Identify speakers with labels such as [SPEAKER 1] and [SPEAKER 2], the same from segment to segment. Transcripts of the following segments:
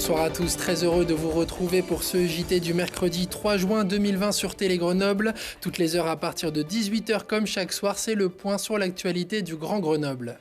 [SPEAKER 1] Bonsoir à tous, très heureux de vous retrouver pour ce JT du mercredi 3 juin 2020 sur Télé Grenoble. Toutes les heures à partir de 18h comme chaque soir, c'est le point sur l'actualité du Grand Grenoble.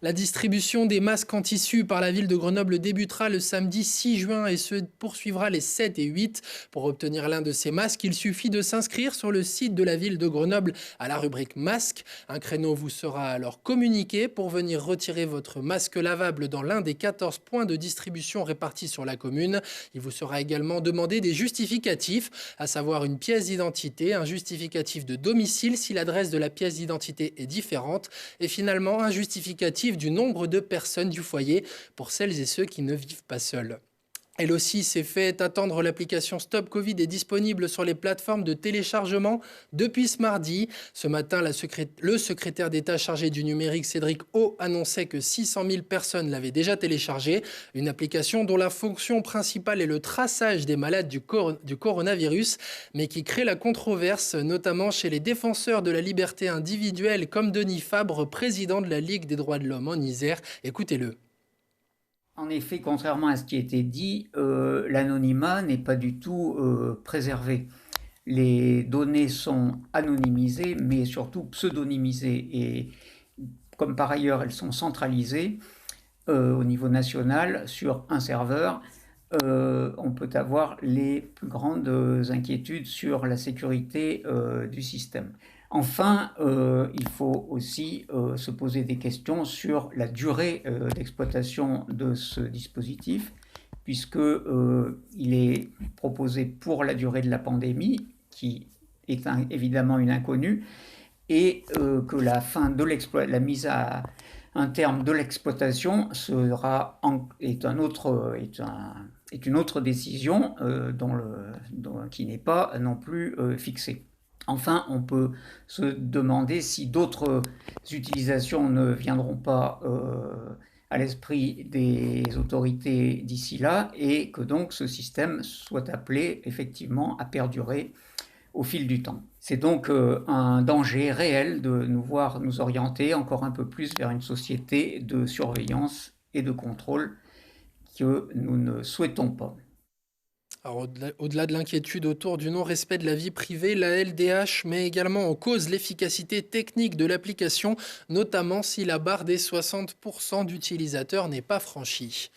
[SPEAKER 1] La distribution des masques en tissu par la ville de Grenoble débutera le samedi 6 juin et se poursuivra les 7 et 8. Pour obtenir l'un de ces masques, il suffit de s'inscrire sur le site de la ville de Grenoble à la rubrique masque. Un créneau vous sera alors communiqué pour venir retirer votre masque lavable dans l'un des 14 points de distribution répartis sur la commune. Il vous sera également demandé des justificatifs, à savoir une pièce d'identité, un justificatif de domicile si l'adresse de la pièce d'identité est différente et finalement un justificatif du nombre de personnes du foyer pour celles et ceux qui ne vivent pas seuls. Elle aussi s'est fait attendre. L'application Stop Covid est disponible sur les plateformes de téléchargement depuis ce mardi. Ce matin, le secrétaire d'État chargé du numérique, Cédric O, annonçait que 600 000 personnes l'avaient déjà téléchargée. Une application dont la fonction principale est le traçage des malades du coronavirus, mais qui crée la controverse, notamment chez les défenseurs de la liberté individuelle comme Denis Fabre, président de la Ligue des droits de l'homme en Isère. Écoutez-le.
[SPEAKER 2] En effet, contrairement à ce qui a été dit, l'anonymat n'est pas du tout préservé. Les données sont anonymisées, mais surtout pseudonymisées. Et comme par ailleurs, elles sont centralisées au niveau national sur un serveur, on peut avoir les plus grandes inquiétudes sur la sécurité du système. Enfin, il faut aussi se poser des questions sur la durée d'exploitation de ce dispositif, puisqu'il est proposé pour la durée de la pandémie, qui est évidemment une inconnue, et que la fin de la mise à un terme de l'exploitation est une autre décision qui n'est pas non plus fixée. Enfin, on peut se demander si d'autres utilisations ne viendront pas à l'esprit des autorités d'ici là et que donc ce système soit appelé effectivement à perdurer au fil du temps. C'est donc un danger réel de nous voir nous orienter encore un peu plus vers une société de surveillance et de contrôle que nous ne souhaitons pas.
[SPEAKER 1] Alors, au-delà de l'inquiétude autour du non-respect de la vie privée, la LDH met également en cause l'efficacité technique de l'application, notamment si la barre des 60% d'utilisateurs n'est pas franchie.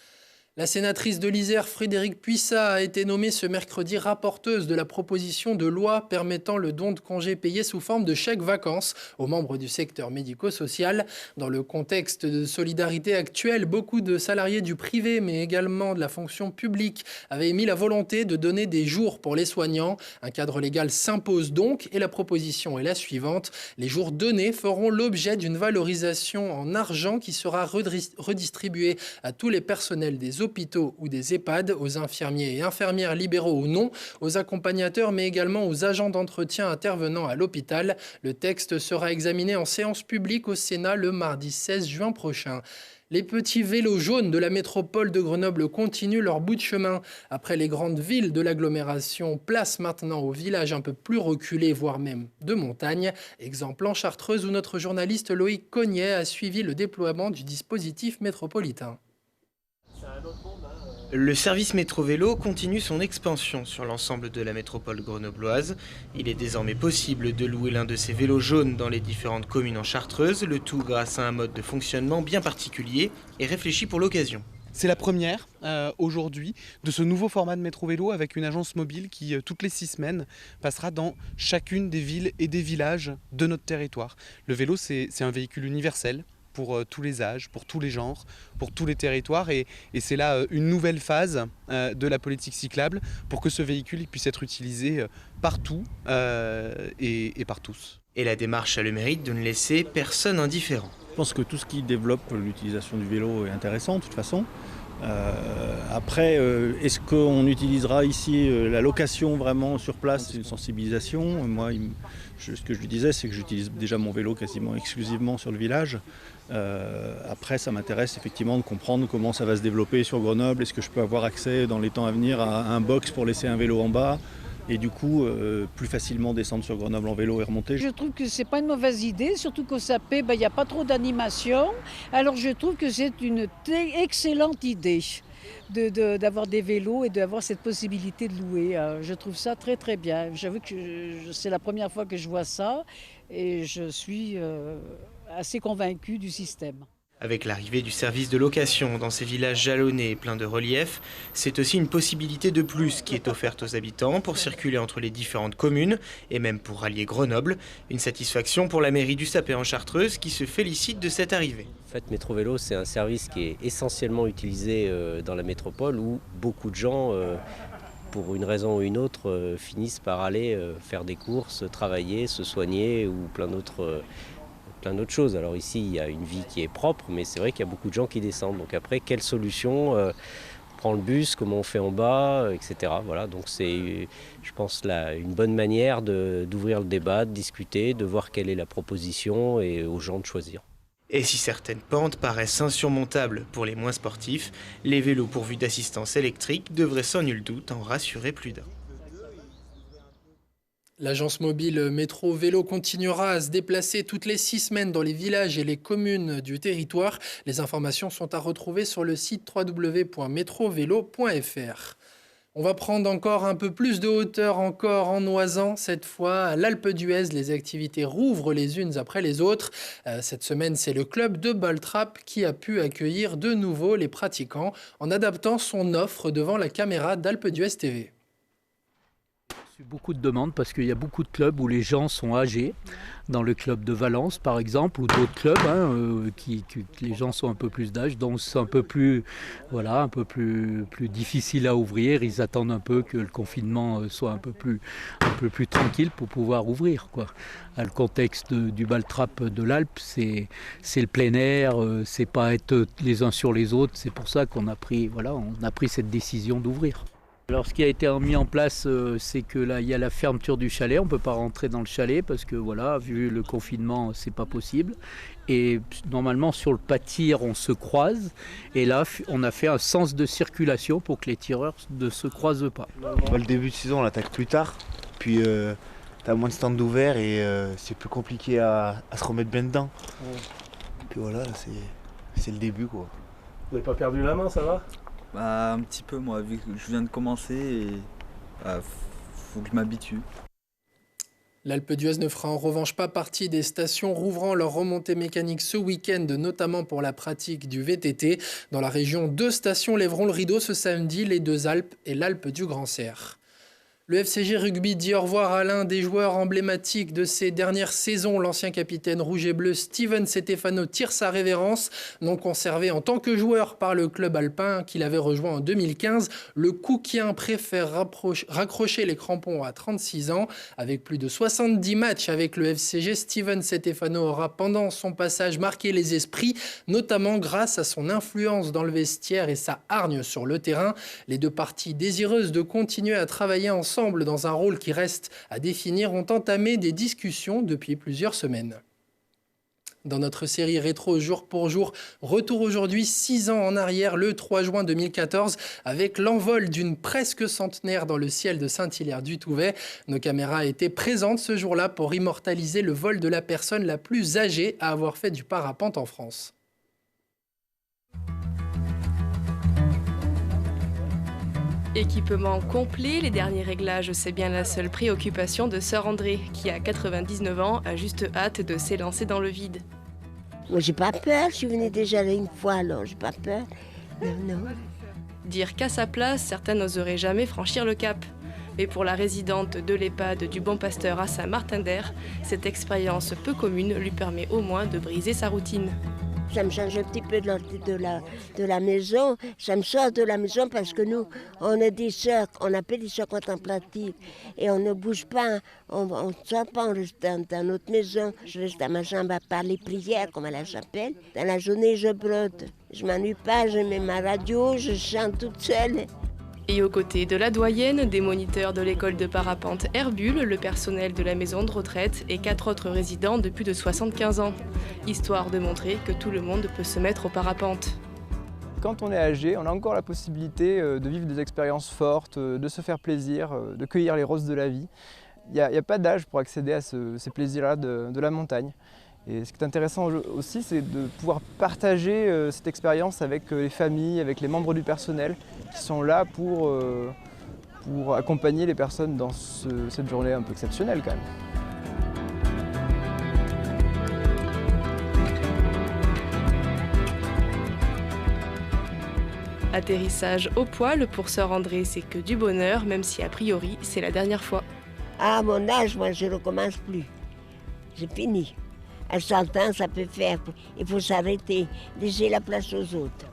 [SPEAKER 1] La sénatrice de l'Isère, Frédérique Puissat, a été nommée ce mercredi rapporteuse de la proposition de loi permettant le don de congés payés sous forme de chèques vacances aux membres du secteur médico-social. Dans le contexte de solidarité actuel, beaucoup de salariés du privé, mais également de la fonction publique, avaient émis la volonté de donner des jours pour les soignants. Un cadre légal s'impose donc et la proposition est la suivante. Les jours donnés feront l'objet d'une valorisation en argent qui sera redistribuée à tous les personnels des hôpitaux ou des EHPAD, aux infirmiers et infirmières libéraux ou non, aux accompagnateurs mais également aux agents d'entretien intervenant à l'hôpital. Le texte sera examiné en séance publique au Sénat le mardi 16 juin prochain. Les petits vélos jaunes de la métropole de Grenoble continuent leur bout de chemin. Après les grandes villes de l'agglomération, place maintenant aux villages un peu plus reculés, voire même de montagne. Exemple en Chartreuse où notre journaliste Loïc Cognet a suivi le déploiement du dispositif métropolitain.
[SPEAKER 3] Le service métro vélo continue son expansion sur l'ensemble de la métropole grenobloise. Il est désormais possible de louer l'un de ces vélos jaunes dans les différentes communes en Chartreuse, le tout grâce à un mode de fonctionnement bien particulier et réfléchi pour l'occasion.
[SPEAKER 4] C'est la première aujourd'hui de ce nouveau format de métro vélo avec une agence mobile qui, toutes les 6 semaines, passera dans chacune des villes et des villages de notre territoire. Le vélo, c'est un véhicule universel pour tous les âges, pour tous les genres, pour tous les territoires. Et c'est là une nouvelle phase de la politique cyclable pour que ce véhicule puisse être utilisé partout et par tous.
[SPEAKER 3] Et la démarche a le mérite de ne laisser personne indifférent.
[SPEAKER 5] Je pense que tout ce qui développe l'utilisation du vélo est intéressant de toute façon. Après, est-ce qu'on utilisera ici la location vraiment sur place, une sensibilisation ? Moi, ce que je lui disais, c'est que j'utilise déjà mon vélo quasiment exclusivement sur le village. Après, ça m'intéresse effectivement de comprendre comment ça va se développer sur Grenoble. Est-ce que je peux avoir accès dans les temps à venir à un box pour laisser un vélo en bas ? et du coup plus facilement descendre sur Grenoble en vélo et remonter.
[SPEAKER 6] Je trouve que c'est pas une mauvaise idée, surtout qu'au Sapé, il n'y a pas trop d'animation. Alors je trouve que c'est une excellente idée d'avoir des vélos et d'avoir cette possibilité de louer. Je trouve ça très très bien. J'avoue que c'est la première fois que je vois ça et je suis assez convaincue du système.
[SPEAKER 3] Avec l'arrivée du service de location dans ces villages jalonnés et pleins de relief, c'est aussi une possibilité de plus qui est offerte aux habitants pour circuler entre les différentes communes et même pour rallier Grenoble. Une satisfaction pour la mairie du Sapé en Chartreuse qui se félicite de cette arrivée.
[SPEAKER 7] En fait, Métro-Vélo, c'est un service qui est essentiellement utilisé dans la métropole où beaucoup de gens, pour une raison ou une autre, finissent par aller faire des courses, travailler, se soigner ou plein d'autres choses. Alors ici, il y a une vie qui est propre, mais c'est vrai qu'il y a beaucoup de gens qui descendent. Donc après, quelle solution prend le bus, comment on fait en bas, etc. Voilà, donc c'est, je pense, une bonne manière d'ouvrir le débat, de discuter, de voir quelle est la proposition et aux gens de choisir.
[SPEAKER 3] Et si certaines pentes paraissent insurmontables pour les moins sportifs, les vélos pourvus d'assistance électrique devraient sans nul doute en rassurer plus d'un.
[SPEAKER 1] L'agence mobile Métro Vélo continuera à se déplacer toutes les 6 semaines dans les villages et les communes du territoire. Les informations sont à retrouver sur le site www.metrovelo.fr. On va prendre encore un peu plus de hauteur encore en Oisans. Cette fois, à l'Alpe d'Huez, les activités rouvrent les unes après les autres. Cette semaine, c'est le club de Baltrap qui a pu accueillir de nouveau les pratiquants en adaptant son offre devant la caméra d'Alpe d'Huez TV.
[SPEAKER 8] Beaucoup de demandes parce qu'il y a beaucoup de clubs où les gens sont âgés, dans le club de Valence par exemple, ou d'autres clubs qui les gens sont un peu plus d'âge, donc c'est un peu plus difficile à ouvrir. Ils attendent un peu que le confinement soit un peu plus tranquille pour pouvoir ouvrir, quoi. Le contexte du Baltrap de l'Alpe, c'est le plein air, c'est pas être les uns sur les autres. C'est pour ça qu'on a pris cette décision d'ouvrir. Alors ce qui a été mis en place, c'est que là il y a la fermeture du chalet, on ne peut pas rentrer dans le chalet parce que voilà, vu le confinement, c'est pas possible. Et normalement sur le pâtir, on se croise et là on a fait un sens de circulation pour que les tireurs ne se croisent pas.
[SPEAKER 9] Le début de saison on l'attaque plus tard, puis t'as moins de stands d'ouvert et c'est plus compliqué à se remettre bien dedans. Puis voilà, c'est le début quoi.
[SPEAKER 10] Vous n'avez pas perdu la main, ça va ?
[SPEAKER 11] Un petit peu moi, vu que je viens de commencer et faut que je m'habitue.
[SPEAKER 1] L'Alpe d'Huez ne fera en revanche pas partie des stations rouvrant leur remontée mécanique ce week-end, notamment pour la pratique du VTT. Dans la région, 2 stations lèveront le rideau ce samedi, les Deux Alpes et l'Alpe du Grand Cerf. Le FCG Rugby dit au revoir à l'un des joueurs emblématiques de ces dernières saisons. L'ancien capitaine rouge et bleu Steven Stefano tire sa révérence. Non conservé en tant que joueur par le club alpin qu'il avait rejoint en 2015, le Coukien préfère raccrocher les crampons à 36 ans. Avec plus de 70 matchs avec le FCG, Steven Stefano aura pendant son passage marqué les esprits, notamment grâce à son influence dans le vestiaire et sa hargne sur le terrain. Les deux parties désireuses de continuer à travailler ensemble dans un rôle qui reste à définir ont entamé des discussions depuis plusieurs semaines. Dans notre série rétro jour pour jour, retour aujourd'hui 6 ans en arrière, le 3 juin 2014, avec l'envol d'une presque centenaire dans le ciel de Saint-Hilaire-du-Touvet. Nos caméras étaient présentes ce jour-là pour immortaliser le vol de la personne la plus âgée à avoir fait du parapente en France.
[SPEAKER 12] Équipement complet, les derniers réglages, c'est bien la seule préoccupation de Sœur André, qui à 99 ans a juste hâte de s'élancer dans le vide.
[SPEAKER 13] Moi j'ai pas peur, je suis venue déjà là une fois, alors j'ai pas peur. Non.
[SPEAKER 12] Dire qu'à sa place, certains n'oseraient jamais franchir le cap. Mais pour la résidente de l'EHPAD du Bon Pasteur à Saint-Martin-d'Air, cette expérience peu commune lui permet au moins de briser sa routine.
[SPEAKER 13] Ça me change un petit peu de la maison. Ça me sort de la maison parce que nous, on est des sœurs, on appelle des sœurs contemplatives. Et on ne bouge pas, on ne sort pas, on reste dans notre maison. Je reste dans ma chambre à parler prière, comme à la chapelle. Dans la journée, je brode. Je ne m'ennuie pas, je mets ma radio, je chante toute seule.
[SPEAKER 12] Et aux côtés de la doyenne, des moniteurs de l'école de parapente Herbule, le personnel de la maison de retraite et 4 autres résidents de plus de 75 ans. Histoire de montrer que tout le monde peut se mettre au parapente.
[SPEAKER 14] quand on est âgé, on a encore la possibilité de vivre des expériences fortes, de se faire plaisir, de cueillir les roses de la vie. Il n'y a pas d'âge pour accéder à ces plaisirs-là de la montagne. Et ce qui est intéressant aussi, c'est de pouvoir partager cette expérience avec les familles, avec les membres du personnel qui sont là pour accompagner les personnes dans cette journée un peu exceptionnelle quand même.
[SPEAKER 12] Atterrissage au poil pour sœur André, c'est que du bonheur, même si a priori c'est la dernière fois.
[SPEAKER 13] À mon âge, moi, je ne recommence plus. J'ai fini. À 100 ans, ça peut faire. Il faut s'arrêter, laisser la place aux autres.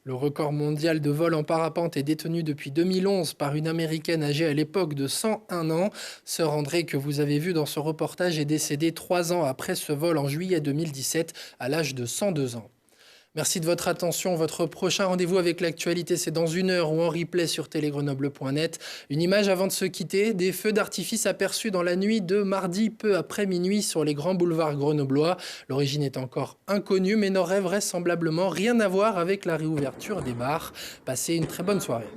[SPEAKER 1] Le record mondial de vol en parapente est détenu depuis 2011 par une Américaine âgée à l'époque de 101 ans. Sœur André, que vous avez vue dans ce reportage, est décédée 3 ans après ce vol en juillet 2017 à l'âge de 102 ans. Merci de votre attention. Votre prochain rendez-vous avec l'actualité, c'est dans 1 heure ou en replay sur télégrenoble.net. Une image avant de se quitter, des feux d'artifice aperçus dans la nuit de mardi peu après minuit sur les grands boulevards grenoblois. L'origine est encore inconnue, mais n'aurait vraisemblablement rien à voir avec la réouverture des bars. Passez une très bonne soirée.